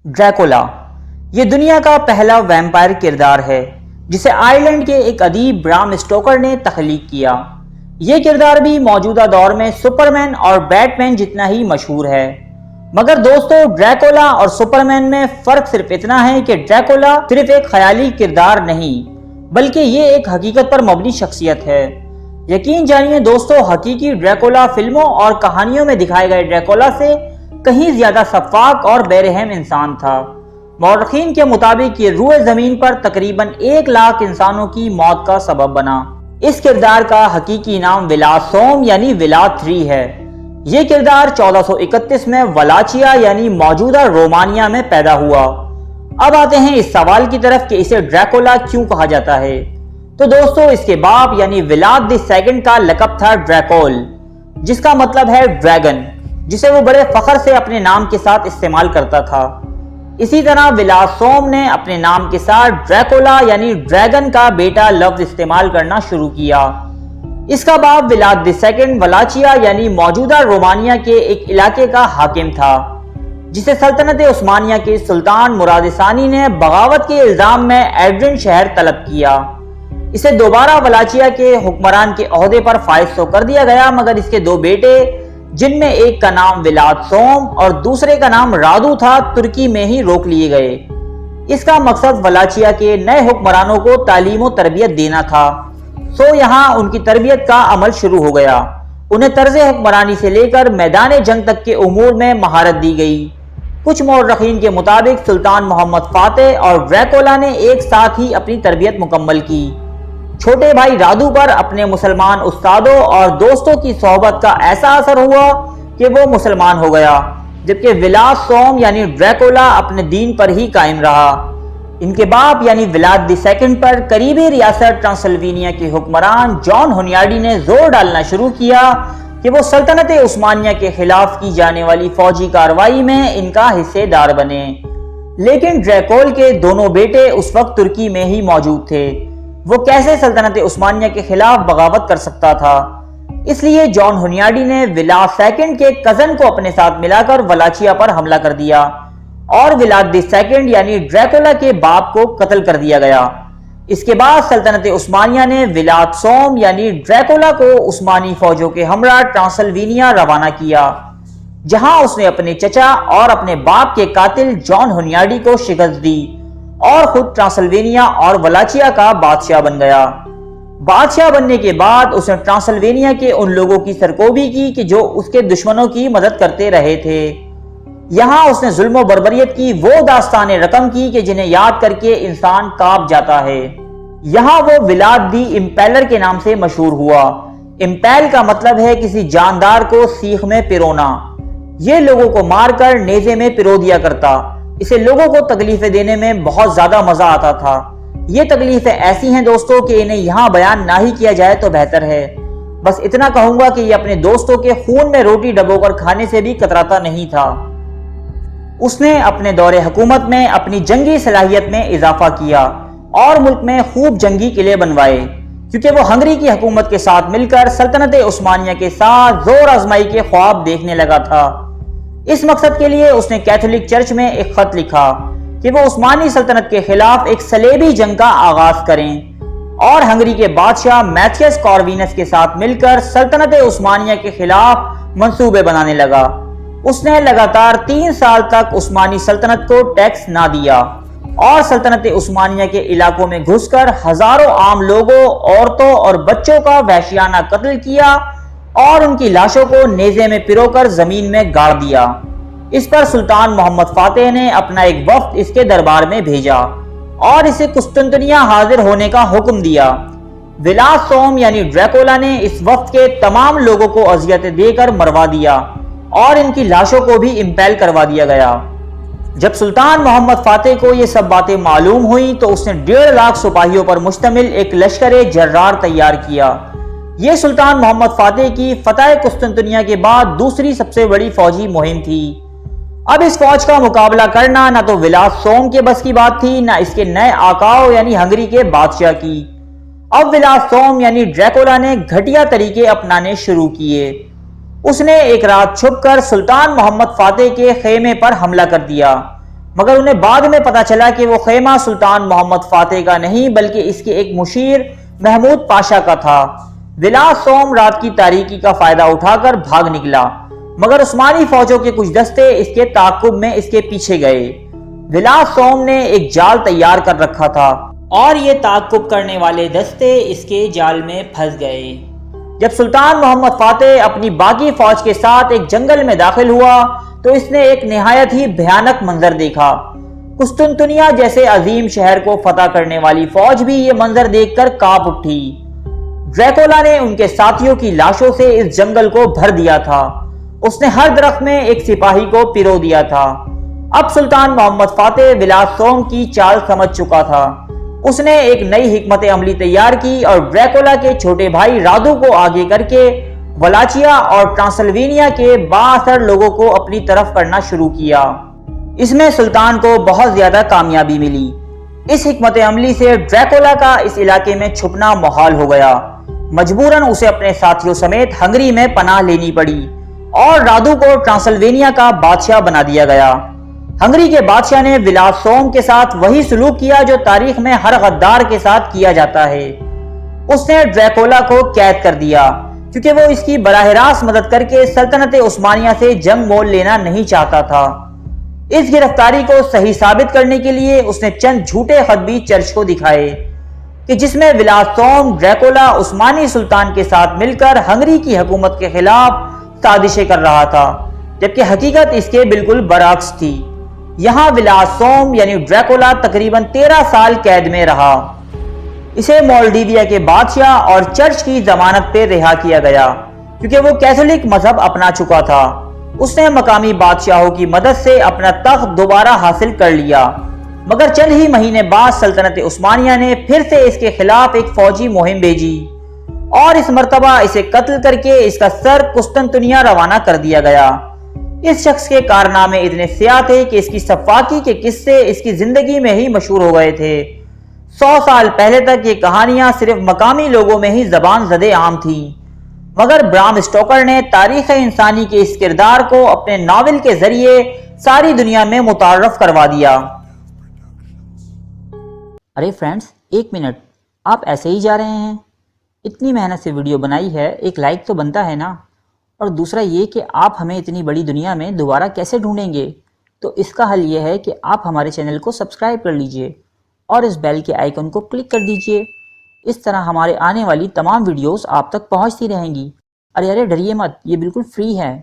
Dracula یہ دنیا کا پہلا ویمپائر کردار ہے جسے آئرلینڈ کے ایک ادیب برام سٹوکر نے تخلیق کیا۔ یہ کردار بھی موجودہ دور میں سپرمین اور بیٹ مین جتنا ہی مشہور ہے، مگر دوستو ڈریکولا اور سپرمین میں فرق صرف اتنا ہے کہ ڈریکولا صرف ایک خیالی کردار نہیں بلکہ یہ ایک حقیقت پر مبنی شخصیت ہے۔ یقین جانیے دوستو، حقیقی ڈریکولا فلموں اور کہانیوں میں دکھائے گئے ڈریکولا سے کہیں زیادہ شفاف اور بے رحم انسان تھا۔ مورخین کے مطابق یہ روئے زمین پر تقریباً 1,00,000 انسانوں کی موت کا سبب بنا۔ اس کردار کا حقیقی نام ولاد سوم یعنی ولاد 3 ہے۔ یہ کردار 1431 میں ولاچیا یعنی موجودہ رومانیہ میں پیدا ہوا۔ اب آتے ہیں اس سوال کی طرف کہ اسے ڈریکولا کیوں کہا جاتا ہے۔ تو دوستو اس کے باپ یعنی ولاد II کا لقب تھا ڈریکول، جس کا مطلب ہے ڈریگن، جسے وہ بڑے فخر سے اپنے نام کے ساتھ استعمال کرتا تھا۔ اسی طرح ولاد سوم نے اپنے نام کے ساتھ ڈریکولا یعنی ڈریگن کا بیٹا لفظ استعمال کرنا شروع کیا۔ اس کا باپ ولاد II ولاچیا یعنی موجودہ رومانیہ کے ایک علاقے کا حاکم تھا، جسے سلطنت عثمانیہ کے سلطان مراد ثانی نے بغاوت کے الزام میں ایڈرن شہر طلب کیا۔ اسے دوبارہ ولاچیا کے حکمران کے عہدے پر فائز تو کر دیا گیا، مگر اس کے 2 بیٹے جن میں ایک کا نام ولاد سوم اور دوسرے کا نام رادو تھا، ترکی میں ہی روک لیے گئے۔ اس کا مقصد ولاچیا کے نئے حکمرانوں کو تعلیم و تربیت دینا تھا، سو یہاں ان کی تربیت کا عمل شروع ہو گیا۔ انہیں طرز حکمرانی سے لے کر میدان جنگ تک کے امور میں مہارت دی گئی۔ کچھ مورخین کے مطابق سلطان محمد فاتح اور ڈریکولا نے ایک ساتھ ہی اپنی تربیت مکمل کی۔ چھوٹے بھائی رادو پر اپنے مسلمان استادوں اور دوستوں کی صحبت کا ایسا اثر ہوا کہ وہ مسلمان ہو گیا، جبکہ ولاد سوم یعنی ڈریکولا اپنے دین پر ہی قائم رہا۔ ان کے باپ یعنی ولاد II پر قریبی ریاست ٹرانسلوینیا کے حکمران جان ہونیاڈی نے زور ڈالنا شروع کیا کہ وہ سلطنت عثمانیہ کے خلاف کی جانے والی فوجی کارروائی میں ان کا حصے دار بنے، لیکن ڈریکول کے دونوں بیٹے اس وقت ترکی میں ہی موجود تھے۔ وہ کیسے سلطنت عثمانیہ کے خلاف بغاوت کر سکتا تھا؟ اس لیے جان ہونیاڈی نے ولاد II کے کزن کو اپنے ساتھ ملا کر ولاچیا پر حملہ کر دیا اور ولاد II یعنی ڈریکولا کے باپ کو قتل کر دیا گیا۔ اس کے بعد سلطنت عثمانیہ نے ولاد سوم یعنی ڈریکولا کو عثمانی فوجوں کے ہمراہ ٹرانسلوینیا روانہ کیا، جہاں اس نے اپنے چچا اور اپنے باپ کے قاتل جان ہونیاڈی کو شکست دی اور خود ٹرانسلوینیا اور ولاچیا کا بادشاہ بن گیا۔ بادشاہ بننے کے بعد اس نے ٹرانسلوینیا کے ان لوگوں کی سرکوبی کی کہ جو اس کے دشمنوں کی مدد کرتے رہے تھے۔ یہاں اس نے ظلم و بربریت کی وہ داستانیں رقم کی کہ جنہیں یاد کر کے انسان کانپ جاتا ہے۔ یہاں وہ ولاد دی امپیلر کے نام سے مشہور ہوا۔ امپیل کا مطلب ہے کسی جاندار کو سیخ میں پرونا۔ یہ لوگوں کو مار کر نیزے میں پرو دیا کرتا۔ اسے لوگوں کو تکلیفیں دینے میں بہت زیادہ مزہ آتا تھا۔ یہ تکلیفیں ایسی ہیں دوستوں کہ انہیں یہاں بیان نہ ہی کیا جائے تو بہتر ہے۔ بس اتنا کہوں گا کہ یہ اپنے دوستوں کے خون میں روٹی ڈبو کر کھانے سے بھی کتراتا نہیں تھا۔ اس نے اپنے دور حکومت میں اپنی جنگی صلاحیت میں اضافہ کیا اور ملک میں خوب جنگی قلعے بنوائے، کیونکہ وہ ہنگری کی حکومت کے ساتھ مل کر سلطنت عثمانیہ کے ساتھ زور آزمائی کے خواب دیکھنے لگا تھا۔ اس مقصد کے لیے اس نے کیتھولک چرچ میں ایک خط لکھا کہ وہ عثمانی سلطنت کے خلاف ایک صلیبی جنگ کا آغاز کریں، اور ہنگری کے بادشاہ میتھیس کاروینس کے ساتھ مل کر سلطنت عثمانیہ کے خلاف منصوبے بنانے لگا۔ اس نے لگاتار 3 سال تک عثمانی سلطنت کو ٹیکس نہ دیا اور سلطنت عثمانیہ کے علاقوں میں گھس کر ہزاروں عام لوگوں، عورتوں اور بچوں کا وحشیانہ قتل کیا اور ان کی لاشوں کو نیزے میں پرو کر زمین میں گاڑ دیا۔ اس پر سلطان محمد فاتح نے اپنا ایک وفد اس کے دربار میں بھیجا اور اسے قسطنطنیہ حاضر ہونے کا حکم دیا۔ ولاد سوم یعنی ڈریکولا نے اس وفد کے تمام لوگوں کو اذیتیں دے کر مروا دیا اور ان کی لاشوں کو بھی امپیل کروا دیا گیا۔ جب سلطان محمد فاتح کو یہ سب باتیں معلوم ہوئیں تو اس نے 1.5 لاکھ سپاہیوں پر مشتمل ایک لشکر جرار تیار کیا۔ یہ سلطان محمد فاتح کی فتح قسطنطنیہ کے بعد دوسری سب سے بڑی فوجی مہم تھی۔ اب اس فوج کا مقابلہ کرنا نہ تو ولاد سوم کے بس کی بات تھی، نہ اس کے نئے آقاؤں یعنی ہنگری کے بادشاہ کی۔ اب ولاد سوم یعنی ڈریکولا نے گھٹیا طریقے اپنانے شروع کیے۔ اس نے ایک رات چھپ کر سلطان محمد فاتح کے خیمے پر حملہ کر دیا، مگر انہیں بعد میں پتا چلا کہ وہ خیمہ سلطان محمد فاتح کا نہیں بلکہ اس کے ایک مشیر محمود پاشا کا تھا۔ ولاد سوم رات کی تاریکی کا فائدہ اٹھا کر بھاگ نکلا، مگر عثمانی فوجوں کے کچھ دستے اس کے تعاقب میں اس کے پیچھے گئے۔ ولاد سوم نے ایک جال تیار کر رکھا تھا اور یہ تعاقب کرنے والے دستے اس کے جال میں پھنس گئے۔ جب سلطان محمد فاتح اپنی باقی فوج کے ساتھ ایک جنگل میں داخل ہوا تو اس نے ایک نہایت ہی بھیانک منظر دیکھا۔ قسطنطنیہ جیسے عظیم شہر کو فتح کرنے والی فوج بھی یہ منظر دیکھ کر کانپ اٹھی۔ ڈریکولا نے ان کے ساتھیوں کی لاشوں سے اس جنگل کو بھر دیا تھا۔ اس نے ہر درخت میں ایک سپاہی کو پیرو دیا تھا۔ اب سلطان محمد فاتح ولاد سوم کی چال سمجھ چکا تھا۔ اس نے ایک نئی حکمت عملی تیار کی اور ڈریکولا کے چھوٹے بھائی رادو کو آگے کر کے ولاچیا اور ٹرانسلوینیا کے بااثر لوگوں کو اپنی طرف کرنا شروع کیا۔ اس میں سلطان کو بہت زیادہ کامیابی ملی۔ اس حکمت عملی سے ڈریکولا کا اس علاقے میں چھپنا محال ہو گیا۔ مجبوراً اسے اپنے ساتھیوں سمیت ہنگری میں پناہ لینی پڑی اور رادو کو ٹرانسلوینیا کا بادشاہ بنا دیا گیا۔ ہنگری کے بادشاہ نے ولاد سوم کے ساتھ وہی سلوک کیا جو تاریخ میں ہر غدار کے ساتھ کیا جاتا ہے۔ اس نے ڈریکولا کو قید کر دیا کیونکہ وہ اس کی براہ راست مدد کر کے سلطنت عثمانیہ سے جنگ مول لینا نہیں چاہتا تھا۔ اس گرفتاری کو صحیح ثابت کرنے کے لیے اس نے چند جھوٹے خط بھی چرچ کو دکھائے کہ جس میں ولاد سوم ڈریکولا عثمانی سلطان کے ساتھ مل کر ہنگری کی حکومت کے خلاف سازشیں کر رہا تھا، جبکہ حقیقت اس کے بالکل برعکس تھی۔ یہاں ولاد سوم یعنی ڈریکولا تقریباً 13 سال قید میں رہا۔ اسے مولڈیویا کے بادشاہ اور چرچ کی ضمانت پہ رہا کیا گیا کیونکہ وہ کیتھولک مذہب اپنا چکا تھا۔ اس نے مقامی بادشاہوں کی مدد سے اپنا تخت دوبارہ حاصل کر لیا، مگر چند ہی مہینے بعد سلطنت عثمانیہ نے پھر سے اس کے خلاف ایک فوجی مہم بھیجی اور اس مرتبہ اسے قتل کر کے اس کا سر قسطنطنیہ روانہ کر دیا گیا۔ اس شخص کے کارنامے اتنے سیاہ تھے کہ اس کی سفاکی کے قصے اس کی زندگی میں ہی مشہور ہو گئے تھے۔ 100 سال پہلے تک یہ کہانیاں صرف مقامی لوگوں میں ہی زبان زدے عام تھیں، مگر برام سٹوکر نے تاریخ انسانی کے اس کردار کو اپنے ناول کے ذریعے ساری دنیا میں متعارف کروا دیا۔ ارے فرینڈز، ایک منٹ، آپ ایسے ہی جا رہے ہیں؟ اتنی محنت سے ویڈیو بنائی ہے، ایک لائک تو بنتا ہے نا؟ اور دوسرا یہ کہ آپ ہمیں اتنی بڑی دنیا میں دوبارہ کیسے ڈھونڈیں گے؟ تو اس کا حل یہ ہے کہ آپ ہمارے چینل کو سبسکرائب کر لیجئے اور اس بیل کے آئیکن کو کلک کر دیجئے۔ اس طرح ہمارے آنے والی تمام ویڈیوز آپ تک پہنچتی رہیں گی۔ ارے ڈریے مت، یہ بالکل فری ہے۔